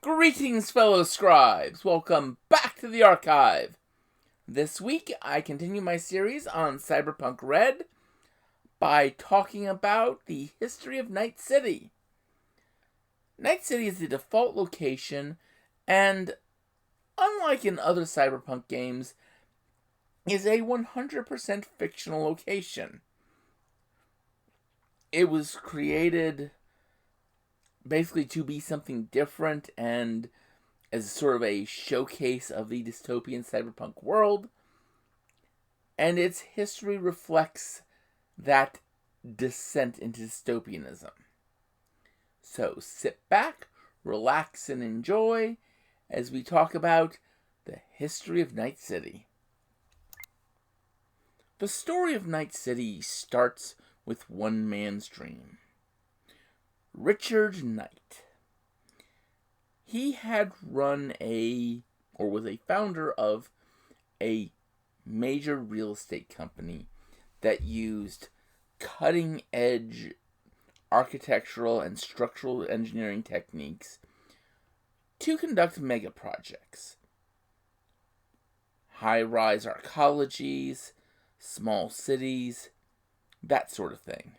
Greetings, fellow scribes! Welcome back to the archive! This week, I continue my series on Cyberpunk Red by talking about the history of Night City. Night City is the default location, and unlike in other Cyberpunk games, is a 100% fictional location. It was created basically to be something different and as sort of a showcase of the dystopian cyberpunk world. And its history reflects that descent into dystopianism. So sit back, relax, and enjoy as we talk about the history of Night City. The story of Night City starts with one man's dream. Richard Knight. He had was a founder of a major real estate company that used cutting-edge architectural and structural engineering techniques to conduct mega projects. High-rise arcologies, small cities, that sort of thing.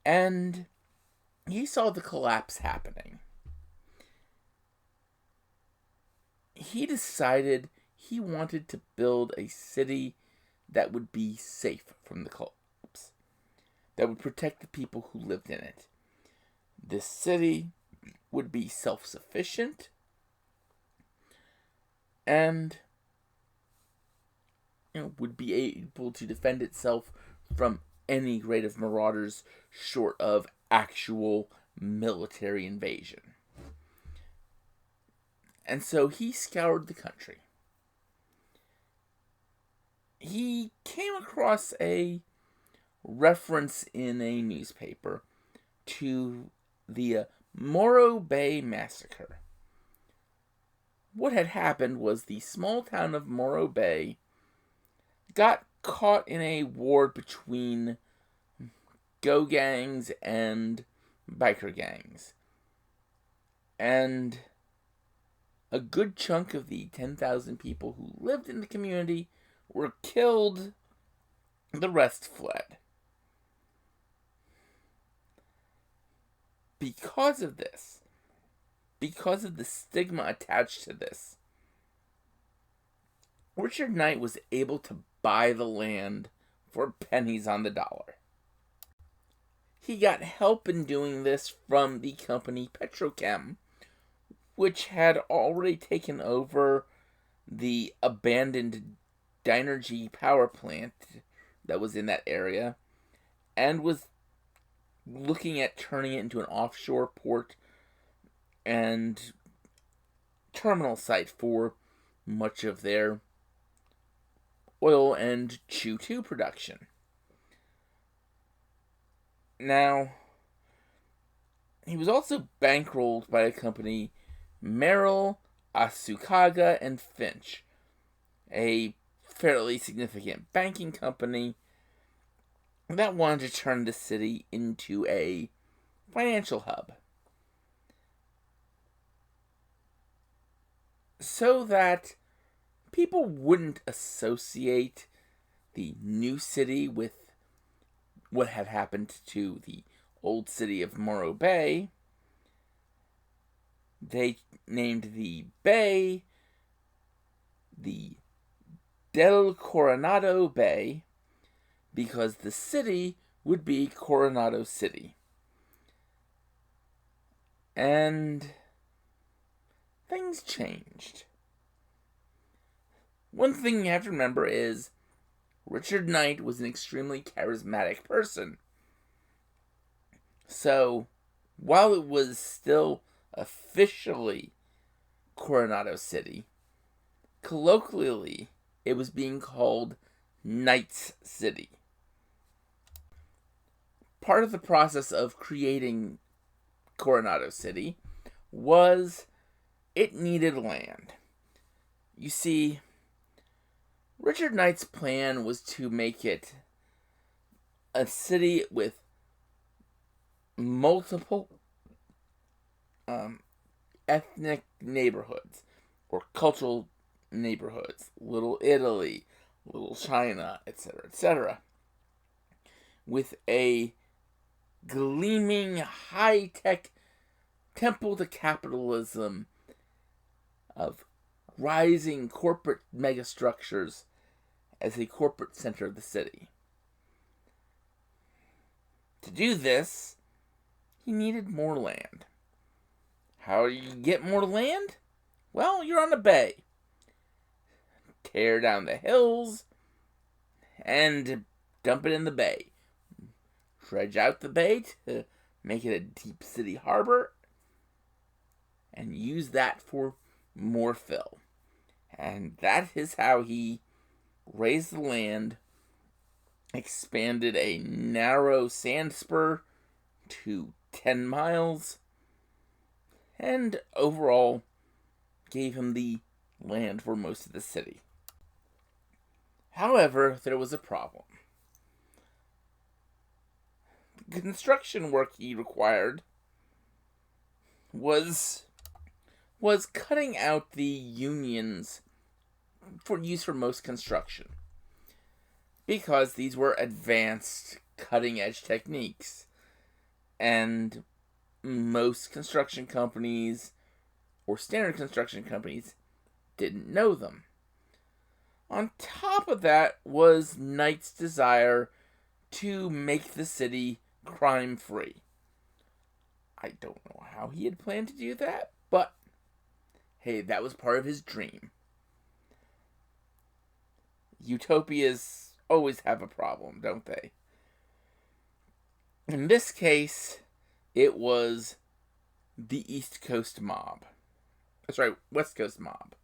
And he saw the collapse happening. He decided he wanted to build a city that would be safe from the collapse, that would protect the people who lived in it. This city would be self-sufficient and would be able to defend itself from any rate of marauders short of actual military invasion. And so he scoured the country. He came across a reference in a newspaper to the Morro Bay Massacre. What had happened was the small town of Morro Bay got caught in a war between go gangs and biker gangs. And a good chunk of the 10,000 people who lived in the community were killed. The rest fled. Because of this, because of the stigma attached to this, Richard Knight was able to buy the land for pennies on the dollar. He got help in doing this from the company Petrochem, which had already taken over the abandoned Dynergy power plant that was in that area, and was looking at turning it into an offshore port and terminal site for much of their oil and Chew-2 production. Now, he was also bankrolled by a company, Merrill, Asukaga, and Finch, a fairly significant banking company that wanted to turn the city into a financial hub. So that people wouldn't associate the new city with what had happened to the old city of Morro Bay. They named the bay the Del Coronado Bay because the city would be Coronado City. And things changed. One thing you have to remember is Richard Knight was an extremely charismatic person. So, while it was still officially Coronado City, colloquially, it was being called Knight's City. Part of the process of creating Coronado City was it needed land. You see, Richard Knight's plan was to make it a city with multiple ethnic neighborhoods or cultural neighborhoods, Little Italy, Little China, etc., etc., with a gleaming high-tech temple to capitalism of rising corporate megastructures as a corporate center of the city. To do this, he needed more land. How do you get more land? Well, you're on a bay. Tear down the hills and dump it in the bay. Dredge out the bay to make it a deep city harbor and use that for more fill. And that is how he raised the land, expanded a narrow sand spur to 10 miles, and overall gave him the land for most of the city. However, there was a problem. The construction work he required was cutting out the unions for use for most construction, because these were advanced, cutting-edge techniques, and most construction companies or standard construction companies didn't know them. On top of that was Knight's desire to make the city crime-free. I don't know how he had planned to do that, but hey, that was part of his dream. Utopias always have a problem, don't they? In this case, it was the East Coast mob. That's right, West Coast mob.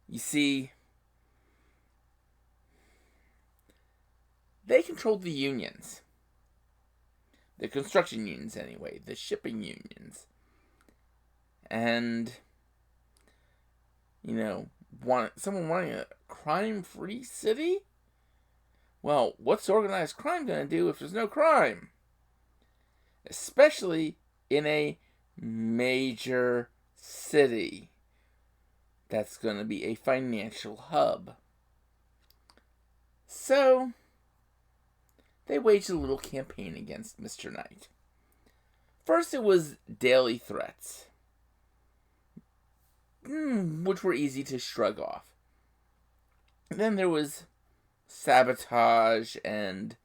You see, they controlled the unions. The construction unions, anyway. The shipping unions. And, someone wanting a crime-free city? Well, what's organized crime going to do if there's no crime? Especially in a major city that's going to be a financial hub. So, they waged a little campaign against Mr. Knight. First, it was daily threats, which were easy to shrug off. Then there was sabotage and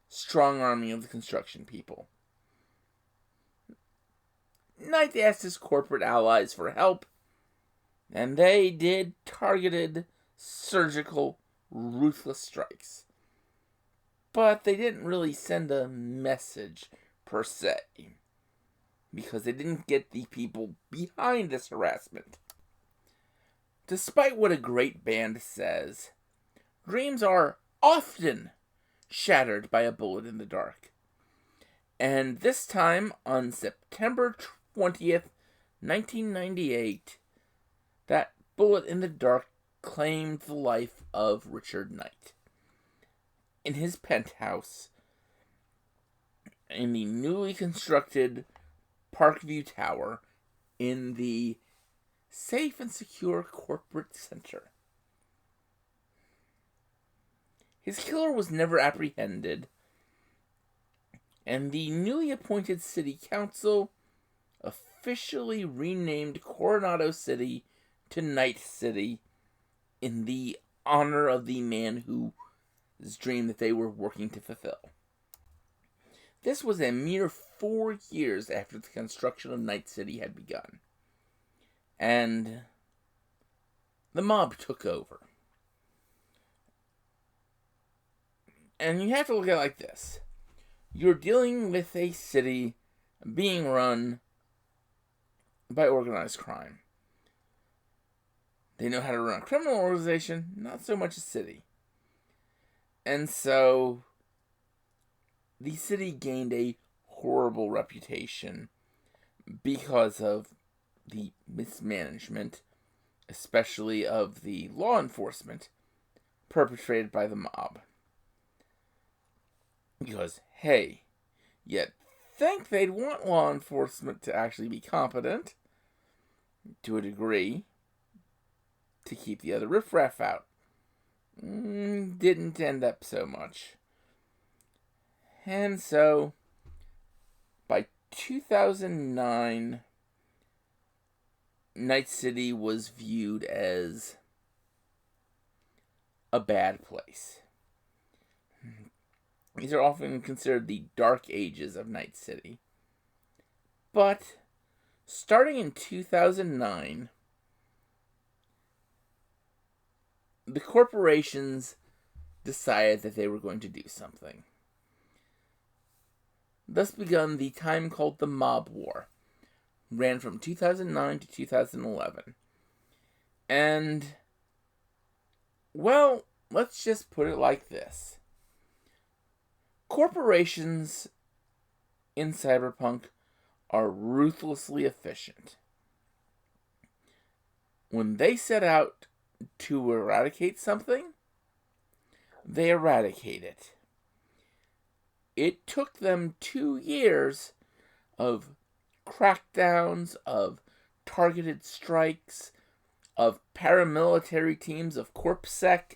strong-arming of the construction people. Knight asked his corporate allies for help, and they did targeted, surgical, ruthless strikes. But they didn't really send a message, per se, because they didn't get the people behind this harassment. Despite what a great band says, dreams are often shattered by a bullet in the dark. And this time, on September 20th, 1998, that bullet in the dark claimed the life of Richard Knight. In his penthouse, in the newly constructed Parkview Tower, in the safe and secure corporate center. His killer was never apprehended, and the newly appointed city council officially renamed Coronado City to Night City in the honor of the man whose dream that they were working to fulfill. This was a mere 4 years after the construction of Night City had begun. And the mob took over. And you have to look at it like this. You're dealing with a city being run by organized crime. They know how to run a criminal organization, not so much a city. And so the city gained a horrible reputation because of the mismanagement, especially of the law enforcement, perpetrated by the mob. Because, hey, you'd think they'd want law enforcement to actually be competent, to a degree, to keep the other riffraff out. Didn't end up so much. And so, by 2009, Night City was viewed as a bad place. These are often considered the dark ages of Night City. But, starting in 2009, the corporations decided that they were going to do something. Thus begun the time called the Mob War. Ran from 2009 to 2011. And, well, let's just put it like this. Corporations in Cyberpunk are ruthlessly efficient. When they set out to eradicate something, they eradicate it. It took them 2 years of crackdowns, of targeted strikes, of paramilitary teams of CorpSec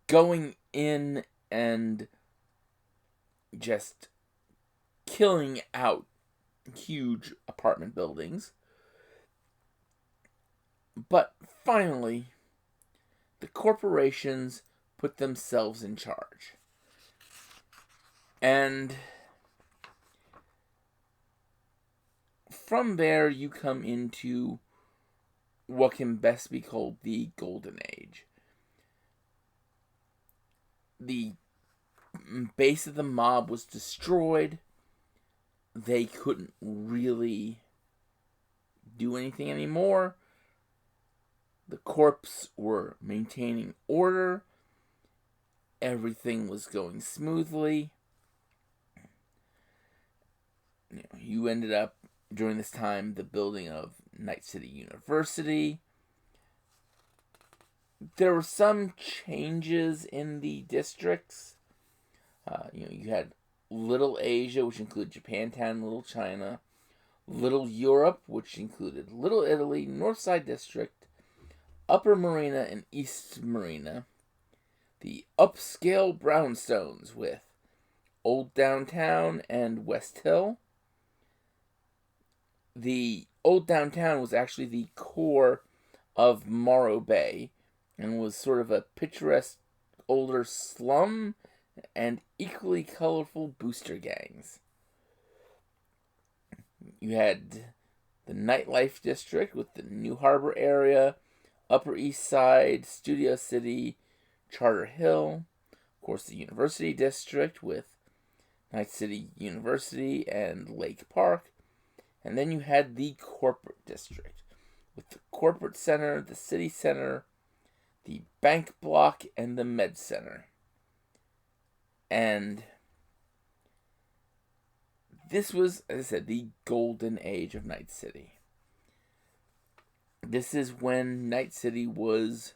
going in and just killing out huge apartment buildings. But finally, the corporations put themselves in charge. And from there, you come into what can best be called the Golden Age. The base of the mob was destroyed. They couldn't really do anything anymore. The corps were maintaining order. Everything was going smoothly. You ended up, during this time, the building of Night City University. There were some changes in the districts. You had Little Asia, which included Japantown, Little China. Little Europe, which included Little Italy, Northside District, Upper Marina, and East Marina. The upscale brownstones with Old Downtown and West Hill. The Old Downtown was actually the core of Morro Bay and was sort of a picturesque older slum and equally colorful booster gangs. You had the nightlife district with the New Harbor area, Upper East Side, Studio City, Charter Hill. Of course, the University district with Night City University and Lake Park. And then you had the corporate district with the corporate center, the city center, the bank block, and the med center. And this was, as I said, the golden age of Night City. This is when Night City was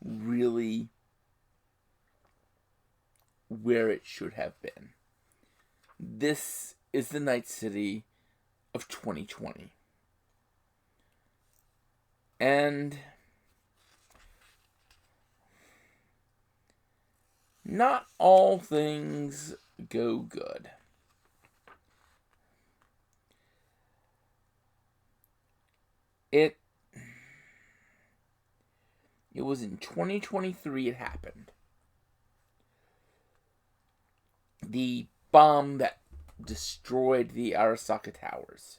really where it should have been. This is the Night City of 2020. And not all things go good. It was in 2023 it happened. The bomb that destroyed the Arasaka Towers.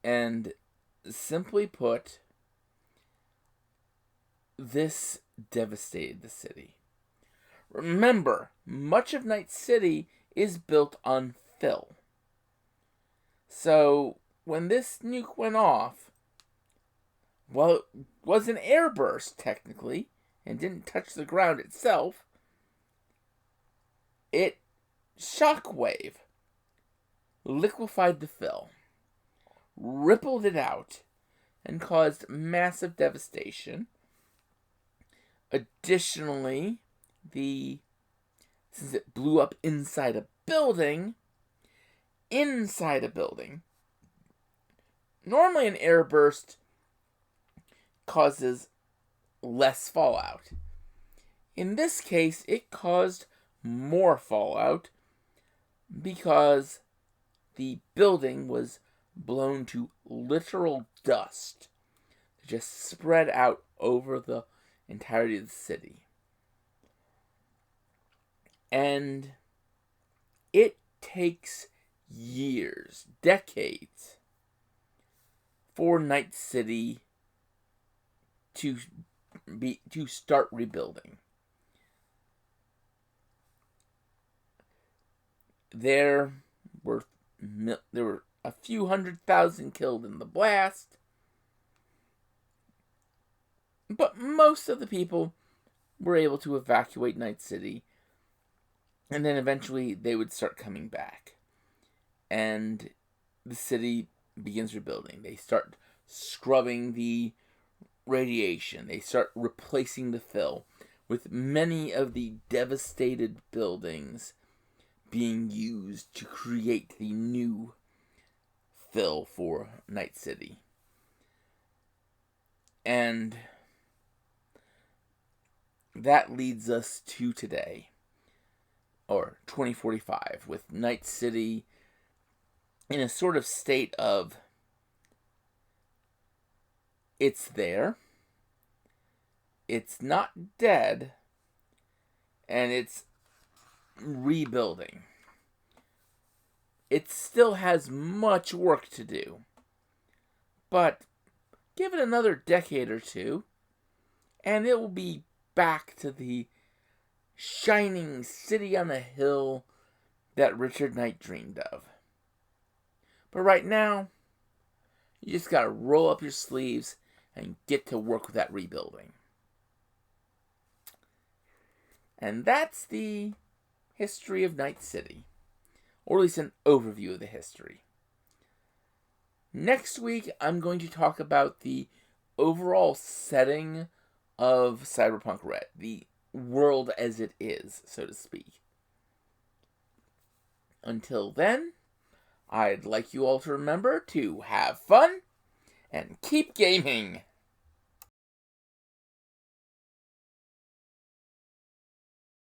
And simply put, this devastated the city. Remember, much of Night City is built on fill. So, when this nuke went off, well, it was an airburst, technically, and didn't touch the ground itself. It shockwave liquefied the fill, rippled it out, and caused massive devastation. Additionally, since it blew up inside a building, Normally an air burst causes less fallout. In this case, it caused more fallout because the building was blown to literal dust, just spread out over the entirety of the city. And it takes years, decades, for Night City to start rebuilding. There were a few 100,000 killed in the blast, but most of the people were able to evacuate Night City, and then eventually they would start coming back, and the city begins rebuilding. They start scrubbing the radiation. They start replacing the fill, with many of the devastated buildings being used to create the new fill for Night City. And that leads us to today, or 2045, with Night City in a sort of state of, it's there, it's not dead, and it's rebuilding. It still has much work to do, but give it another decade or two, and it will be back to the shining city on a hill that Richard Knight dreamed of. But right now, you just gotta roll up your sleeves and get to work with that rebuilding. And that's the history of Night City, or at least an overview of the history. Next week, I'm going to talk about the overall setting of Cyberpunk Red, the world as it is, so to speak. Until then, I'd like you all to remember to have fun and keep gaming.